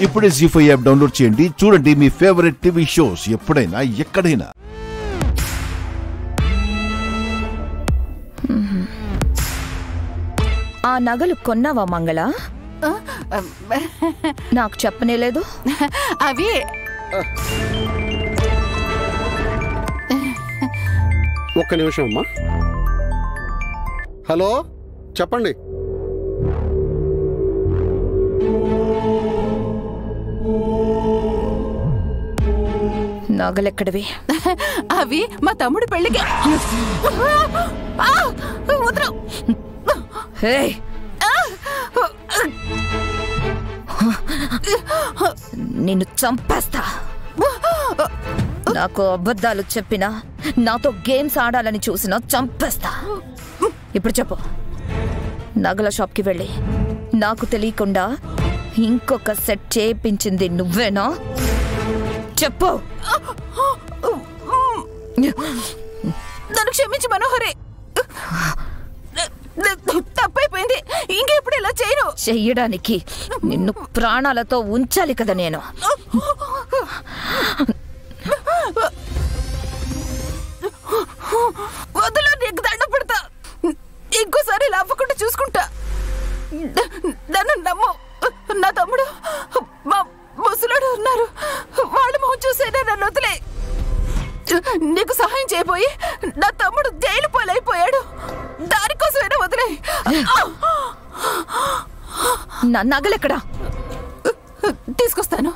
ఇప్పుడే జీ5 app download చేయండి. చూడండి మీ ఫేవరెట్ టీవీ షోస్ ఎప్పుడైనా ఎక్కడైనా. ఆ నగలు కొన్నావా మంగళ? నాకు చెప్పనే లేదు. అవి ఒక్క నిమిషం అమ్మా. హలో, చెప్పండి. నగలెక్కడివి? అవి మా తమ్ముడు పెళ్ళికి. నిన్ను చంపేస్తా. నాకు అబద్ధాలు చెప్పినా, నాతో గేమ్స్ ఆడాలని చూసినా చంపేస్తా. ఇప్పుడు చెప్పు, నగల షాప్కి వెళ్ళి నాకు తెలియకుండా ఇంకొక సెట్ చేయించింది నువ్వేనా? చెప్పు. నన్ను క్షమించి మనోహరి, తప్పైపోయింది. ఇంకెప్పుడు ఇలా చేయను. చెయ్యడానికి నిన్ను ప్రాణాలతో ఉంచాలి కదా నేను. వదులు, నీకు దండ పెడతా. ఇంకోసారి ఇలా అవ్వకుండా చూసుకుంటా. నన్ను నమ్ము. నా తమ్ముడు, మా ముసలాడు ఉన్నారు. వాళ్ళ మొహం చూసేనా నన్ను వదిలే. నీకు సహాయం చేయబోయి నా తమ్ముడు జైలు పాలైపోయాడు. దానికోసమైనా వదిలే. నా నగలెక్కడా? తీసుకొస్తాను.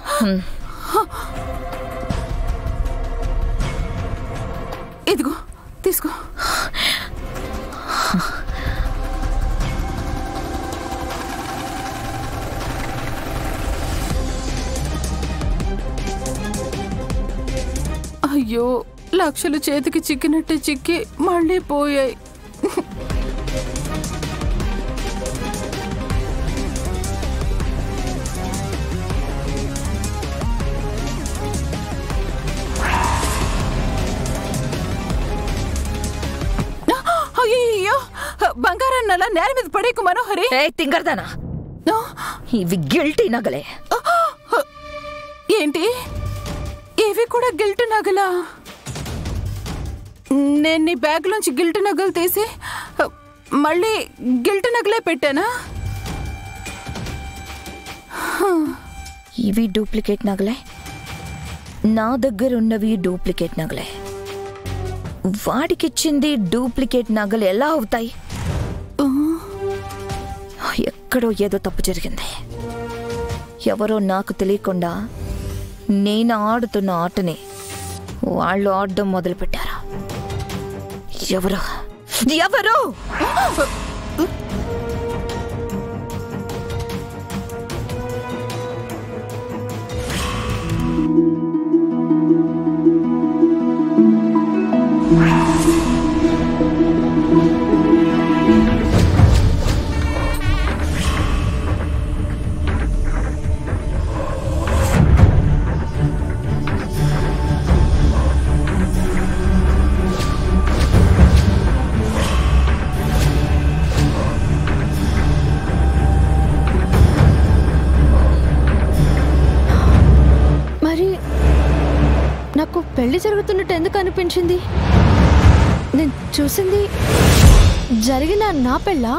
ఇదిగో తీసుకో. అయ్యో, లక్షలు చేతికి చిక్కినట్టే చిక్కి మళ్ళీ పోయాయి. అయ్యో, బంగారాన్ని అలా నేల మీద పడేకు మనోహరి. తింగర్దానా, ఇవి గిల్టీ నగలే. ఏంటి, ఇవి కూడా గిల్ట్ నగలా? నేను నీ బ్యాగ్ లోంచి గిల్ట్ నగలు తీసి మళ్ళీ గిల్ట్ నగలే పెట్టానా? ఇవి డూప్లికేట్ నగలే, నా దగ్గర ఉన్నవి డూప్లికేట్ నగలే. వాడికిచ్చింది డూప్లికేట్ నగలు ఎలా అవుతాయి? ఎక్కడో ఏదో తప్పు జరిగింది. ఎవరో నాకు తెలియకుండా నేను ఆడుతున్న ఆటని వాళ్ళు ఆడడం మొదలుపెట్టారు. ఎవరు ఎవరు? నాకు పెళ్లి జరుగుతున్నట్టు ఎందుకు అనిపించింది? నేను చూసింది జరిగిన నా పెళ్ళా,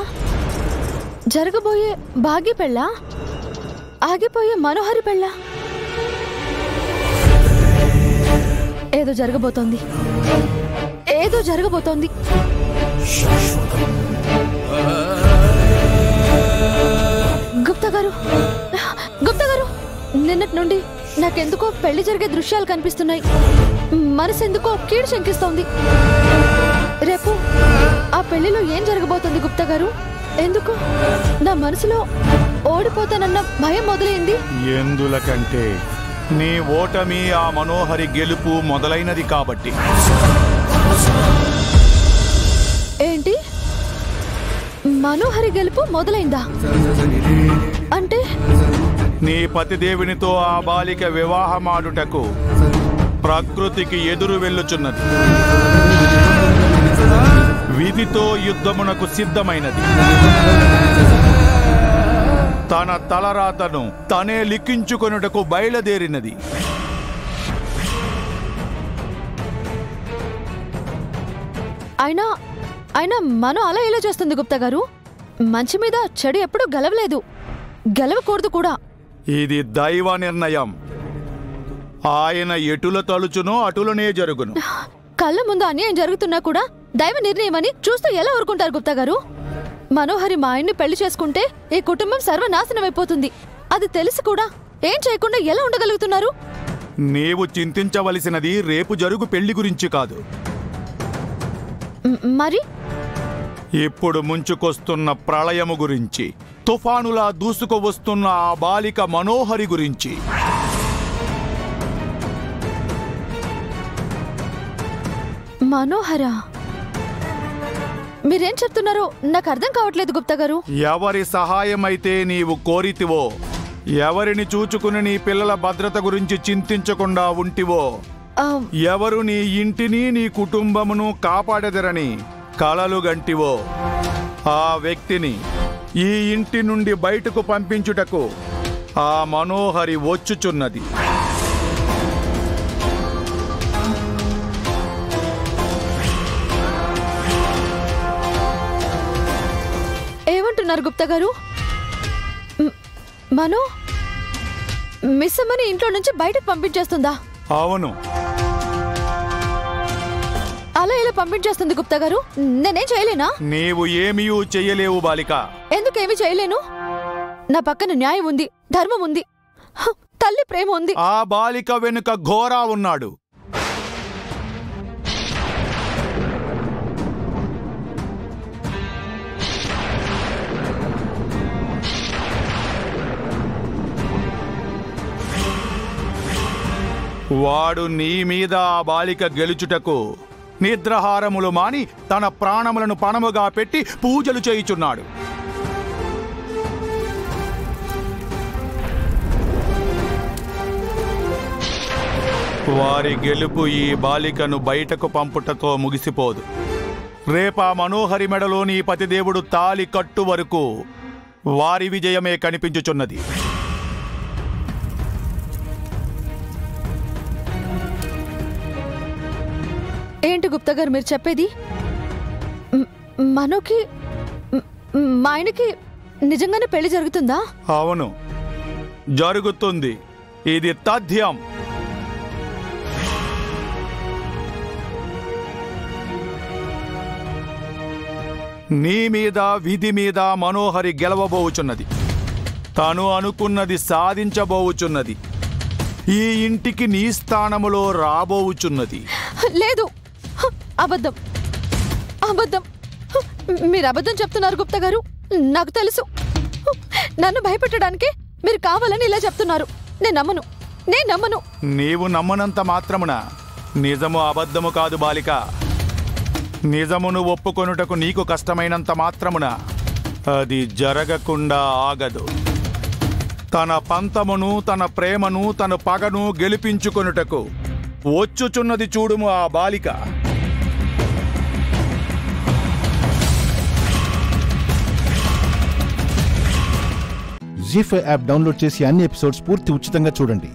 జరగబోయే భాగ్య పెళ్ళా, ఆగిపోయే మనోహరి పెళ్ళా? ఏదో జరగబోతోంది, ఏదో జరగబోతోంది. గుప్తా గారు, గుప్తా గారు, నిన్నటి నుండి నాకెందుకో పెళ్లి జరిగే దృశ్యాలు కనిపిస్తున్నాయి. మనసు ఎందుకో కీడు శంకిస్తోంది. రేపు ఆ పెళ్లిలో ఏం జరగబోతోంది గుప్తా గారు? ఎందుకు నా మనసులో ఓడిపోతానన్న భయం మొదలైంది? ఎందులకంటే నీ ఓటమి ఆ మనోహరి గెలుపు మొదలైనది కాబట్టి. ఏంటి, మనోహరి గెలుపు మొదలైందా? అంటే నీ పతిదేవునితో ఆ బాలిక వివాహమాడుటకు ప్రకృతికి ఎదురు వెళ్ళుచున్నది. విధితో యుద్ధమునకు సిద్ధమైనది. తన తలరాతను తనే లిఖించుకొనుటకు బయలుదేరినది. అయినా మనం అలా ఎలా చేస్తుంది గుప్తా గారు? మంచి మీద చెడు ఎప్పుడూ గెలవలేదు, గెలవకూడదు కూడా. ఇది దైవ నిర్ణయం. ఆయన ఎటుల తలుచునో అటులనే జరుగును. కళ్ళ ముందు అన్యాయం జరుగుతున్నా కూడా దైవ నిర్ణయం అని చూస్తూ ఎలా ఊరుకుంటారు గుప్తా గారు? మనోహరి మా ఆయన్ని పెళ్లి చేసుకుంటే ఈ కుటుంబం సర్వనాశనమైపోతుంది. అది తెలిసి కూడా ఏం చేయకుండా ఎలా ఉండగలుగుతున్నారు? నీవు చింతించవలసినది రేపు జరుగు పెళ్లి గురించి కాదు, మరి ఇప్పుడు ముంచుకొస్తున్న ప్రళయము గురించి, తుఫానులా దూసుకు వస్తున్న ఆ బాలిక మనోహరి గురించి. మనోహర, మీరేం చెప్తున్నారో నాకు అర్థం కావట్లేదు గుప్తా గారు. ఎవరి సహాయమైతే నీవు కోరితివో, ఎవరిని చూచుకుని నీ పిల్లల భద్రత గురించి చింతించకుండా ఉంటివో, ఎవరు నీ ఇంటిని నీ కుటుంబమును కాపాడెదరని కలలు గంటివో, ఆ వ్యక్తిని ఈ ఇంటి నుండి బయటకు పంపించుటకు ఆ మనోహరి వచ్చుచున్నది. ఏమంటున్నారు గుప్తా గారు? మనో మిస్ అమ్మని ఇంట్లో నుంచి బయటకు పంపించేస్తుందా? అవును. అలా ఎలా పంపించేస్తుంది గుప్తా గారు? నేనేం చేయలేనా? నీవు ఏమీ చెయ్యలేవు బాలిక. ఎందుకేమీ చేయలేను? నా పక్కన న్యాయం ఉంది, ధర్మం ఉంది, తల్లి ప్రేమ ఉంది. ఆ బాలిక వెనుక ఘోరా ఉన్నాడు. వాడు నీ మీద ఆ బాలిక గెలుచుటకు నిద్రహారములు మాని తన ప్రాణములను పణముగా పెట్టి పూజలు చేయుచున్నాడు. వారి గెలుపు ఈ బాలికను బయటకు పంపుటతో ముగిసిపోదు. రేపా మనోహరి మెడలోని పతిదేవుడు తాలి కట్టు వరకు వారి విజయమే కనిపించుచున్నది. ఏంటి గుప్తా గారు మీరు చెప్పేది? మనోకి మా ఆయనకి నిజంగానే పెళ్లి జరుగుతుందా? అవును, జరుగుతుంది. ఇది తథ్యం. నీ మీద విధి మీద మనోహరి గెలవబోచున్నది. తను అనుకున్నది సాధించబోచున్నది. ఈ ఇంటికి నీ స్థానములో రాబోచున్నది. లేదు, అబద్ధం, అబద్ధం. మీరు అబద్ధం చెప్తున్నారు గుప్తా గారు. నాకు తెలుసు. నన్ను భయపెట్టడానికి మీరు కావాలని ఇలా చెప్తున్నారు. నేను నమ్మను. నీవు నమ్మనంత మాత్రమున నిజము అబద్ధము కాదు బాలిక. నిజమును ఒప్పుకొనుటకు నీకు కష్టమైనంత మాత్రమున అది జరగకుండా ఆగదు. తన పంతమును, తన ప్రేమను, తన పగను గెలిపించుకొనుటకు వచ్చుచున్నది చూడుము ఆ బాలిక. జీ5 యాప్ డౌన్లోడ్ చేసి అన్ని ఎపిసోడ్స్ పూర్తి ఉచితంగా చూడండి.